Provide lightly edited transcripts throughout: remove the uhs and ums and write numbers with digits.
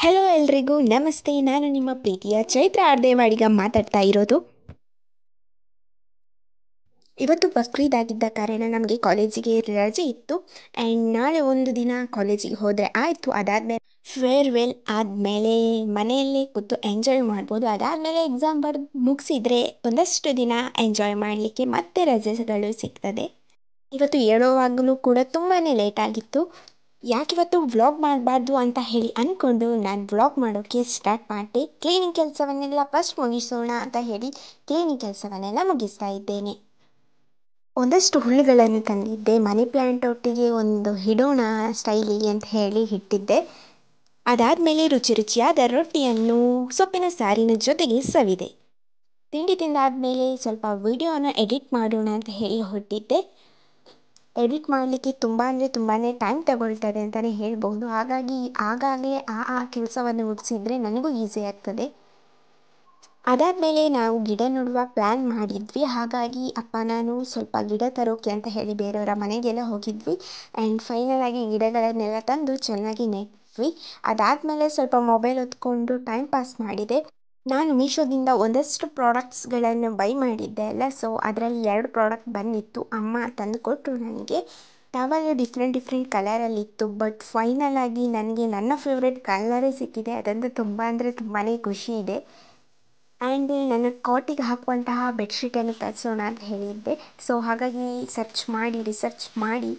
Hello ಎಲ್ರಿಗೂ ನಮಸ್ತೆ. ನಾನು ನಿಮ್ಮ ಪ್ರೀತಿಯ ಚೈತ್ರ ಆರ್ದೇವಾಡಿಗ ಮಾತಾಡ್ತಾ ಇರೋದು. ಇವತ್ತು ಬಕ್ರೀದ್ ಆಗಿದ್ದ ಕಾರಣ ನಮಗೆ ಕಾಲೇಜಿಗೆ ರಜೆ ಇತ್ತು ಆ್ಯಂಡ್ ನಾಳೆ ಒಂದು ದಿನ ಕಾಲೇಜಿಗೆ ಹೋದರೆ ಆಯಿತು. ಅದಾದಮೇಲೆ ಫೇರ್ವೆಲ್ ಆದಮೇಲೆ ಮನೆಯಲ್ಲೇ ಕೂತು ಎಂಜಾಯ್ ಮಾಡ್ಬೋದು. ಅದಾದಮೇಲೆ ಎಕ್ಸಾಮ್ ಬರೆದು ಮುಗಿಸಿದರೆ ಒಂದಷ್ಟು ದಿನ ಎಂಜಾಯ್ ಮಾಡಲಿಕ್ಕೆ ಮತ್ತೆ ರಜೆಗಳು ಸಿಗ್ತದೆ. ಇವತ್ತು ಹೇಳುವಾಗಲೂ ಕೂಡ ತುಂಬಾ ಲೇಟ್ ಆಗಿತ್ತು. ಯಾಕಿವತ್ತು ವ್ಲಾಗ್ ಮಾಡಬಾರ್ದು ಅಂತ ಹೇಳಿ ಅಂದ್ಕೊಂಡು ನಾನು ವ್ಲಾಗ್ ಮಾಡೋಕ್ಕೆ ಸ್ಟಾರ್ಟ್ ಮಾಡಿದೆ. ಕ್ಲೀನಿಂಗ್ ಕೆಲಸವನ್ನೆಲ್ಲ ಫಸ್ಟ್ ಮುಗಿಸೋಣ ಅಂತ ಹೇಳಿ ಕ್ಲೀನಿಂಗ್ ಕೆಲಸವನ್ನೆಲ್ಲ ಮುಗಿಸ್ತಾ ಇದ್ದೇನೆ. ಒಂದಷ್ಟು ಹುಳುಗಳನ್ನು ತಂದಿದ್ದೆ. ಮನಿ ಪ್ಲ್ಯಾಂಟ್ ಒಟ್ಟಿಗೆ ಒಂದು ಇಡೋಣ ಸ್ಟೈಲಿಗೆ ಅಂತ ಹೇಳಿ ಇಟ್ಟಿದ್ದೆ. ಅದಾದಮೇಲೆ ರುಚಿ ರುಚಿಯಾದ ರೊಟ್ಟಿಯನ್ನು ಸೊಪ್ಪಿನ ಸಾರಿನ ಜೊತೆಗೆ ಸವಿದೆ. ತಿಂಡಿ ತಿಂದಾದಮೇಲೆ ಸ್ವಲ್ಪ ವಿಡಿಯೋನ ಎಡಿಟ್ ಮಾಡೋಣ ಅಂತ ಹೇಳಿ ಹೊರಟಿದ್ದೆ. ಎಡಿಟ್ ಮಾಡಲಿಕ್ಕೆ ತುಂಬ ಅಂದರೆ ತುಂಬಾ ಟೈಮ್ ತಗೊಳ್ತದೆ ಅಂತಲೇ ಹೇಳ್ಬೋದು. ಹಾಗಾಗಿ ಆಗಾಗಲೇ ಆ ಕೆಲಸವನ್ನು ಮುಗಿಸಿದರೆ ನನಗೂ ಈಸಿ ಆಗ್ತದೆ. ಅದಾದಮೇಲೆ ನಾವು ಗಿಡ ನೆಡುವ ಪ್ಲ್ಯಾನ್ ಮಾಡಿದ್ವಿ. ಹಾಗಾಗಿ ಅಪ್ಪ ನಾನು ಸ್ವಲ್ಪ ಗಿಡ ತರೋಕೆ ಅಂತ ಹೇಳಿ ಬೇರೆಯವರ ಮನೆಗೆಲ್ಲ ಹೋಗಿದ್ವಿ ಆ್ಯಂಡ್ ಫೈನಲ್ ಆಗಿ ಗಿಡಗಳನ್ನೆಲ್ಲ ತಂದು ಚೆನ್ನಾಗಿ ನೆಟ್ವಿ. ಅದಾದಮೇಲೆ ಸ್ವಲ್ಪ ಮೊಬೈಲ್ ಹೊತ್ಕೊಂಡು ಟೈಮ್ ಪಾಸ್ ಮಾಡಿದೆ. ನಾನು ಮೀಶೋದಿಂದ ಒಂದಷ್ಟು ಪ್ರಾಡಕ್ಟ್ಸ್ಗಳನ್ನು ಬೈ ಮಾಡಿದ್ದೆ ಅಲ್ಲ, ಸೊ ಅದರಲ್ಲಿ 2 ಪ್ರಾಡಕ್ಟ್ ಬಂದಿತ್ತು. ಅಮ್ಮ ತಂದು ಕೊಟ್ಟರು ನನಗೆ. ಟವಲ್ ಡಿಫ್ರೆಂಟ್ ಕಲರಲ್ಲಿತ್ತು, ಬಟ್ ಫೈನಲ್ ಆಗಿ ನನಗೆ ನನ್ನ ಫೇವ್ರೆಟ್ ಕಲರೇ ಸಿಕ್ಕಿದೆ. ಅದಂತೂ ತುಂಬ ಅಂದರೆ ತುಂಬಾ ಖುಷಿ ಇದೆ. ಆ್ಯಂಡ್ ನನ್ನ ಕಾಟಿಗೆ ಹಾಕುವಂತಹ ಬೆಡ್ಶೀಟನ್ನು ತರಿಸೋಣ ಅಂತ ಹೇಳಿದ್ದೆ. ಸೊ ಹಾಗಾಗಿ ರಿಸರ್ಚ್ ಮಾಡಿ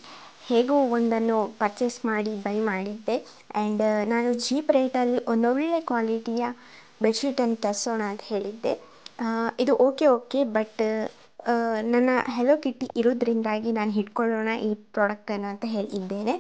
ಹೇಗೋ ಒಂದನ್ನು ಪರ್ಚೇಸ್ ಮಾಡಿ ಬೈ ಮಾಡಿದ್ದೆ. ಆ್ಯಂಡ್ ನಾನು ಚೀಪ್ ರೇಟಲ್ಲಿ ಒಂದೊಳ್ಳೆ ಕ್ವಾಲಿಟಿಯ ಬೆಡ್ಶೀಟನ್ನು ತರಿಸೋಣ ಅಂತ ಹೇಳಿದ್ದೆ. ಇದು ಓಕೆ ಬಟ್ ನನ್ನ ಹೆಲೋ ಕಿಟ್ಟಿ ಇರೋದ್ರಿಂದಾಗಿ ನಾನು ಹಿಡ್ಕೊಳ್ಳೋಣ ಈ ಪ್ರಾಡಕ್ಟನ್ನು ಅಂತ ಹೇಳಿದ್ದೇನೆ.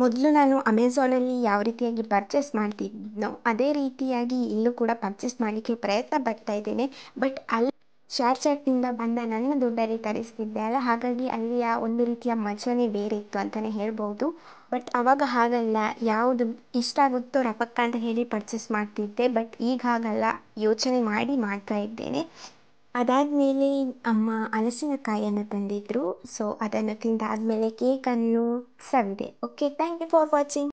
ಮೊದಲು ನಾನು ಅಮೆಝಾನಲ್ಲಿ ಯಾವ ರೀತಿಯಾಗಿ ಪರ್ಚೇಸ್ ಮಾಡ್ತಿದ್ನೋ ಅದೇ ರೀತಿಯಾಗಿ ಇಲ್ಲೂ ಕೂಡ ಪರ್ಚೇಸ್ ಮಾಡಲಿಕ್ಕೆ ಪ್ರಯತ್ನ ಪಡ್ತಾ ಇದ್ದೇನೆ. ಬಟ್ ಅಲ್ಲಿ ಚಾಟ್ನಿಂದ ಬಂದ ನನ್ನ ದುಡ್ಡಲ್ಲಿ ತರಿಸ್ತಿದ್ದೆ ಅಲ್ಲ, ಹಾಗಾಗಿ ಅಲ್ಲಿಯ ಒಂದು ರೀತಿಯ ಮಜಾನೇ ಬೇರೆ ಇತ್ತು ಅಂತಲೇ ಹೇಳ್ಬೋದು. ಬಟ್ ಆವಾಗ ಹಾಗಲ್ಲ, ಯಾವುದು ಇಷ್ಟ ಆಗುತ್ತೋ ರಪಕ್ಕ ಅಂತ ಹೇಳಿ ಪರ್ಚೇಸ್ ಮಾಡ್ತಿದ್ದೆ. ಬಟ್ ಈಗ ಹಾಗಲ್ಲ, ಯೋಚನೆ ಮಾಡಿ ಮಾಡ್ತಾ ಇದ್ದೇನೆ. ಅದಾದಮೇಲೆ ಅಮ್ಮ ಹಲಸಿನಕಾಯಿಯನ್ನು ತಂದಿದ್ದರು. ಸೊ ಅದನ್ನು ತಿಂದಾದಮೇಲೆ ಕೇಕನ್ನು ಸವಿದೆ. Okay, thank you for watching.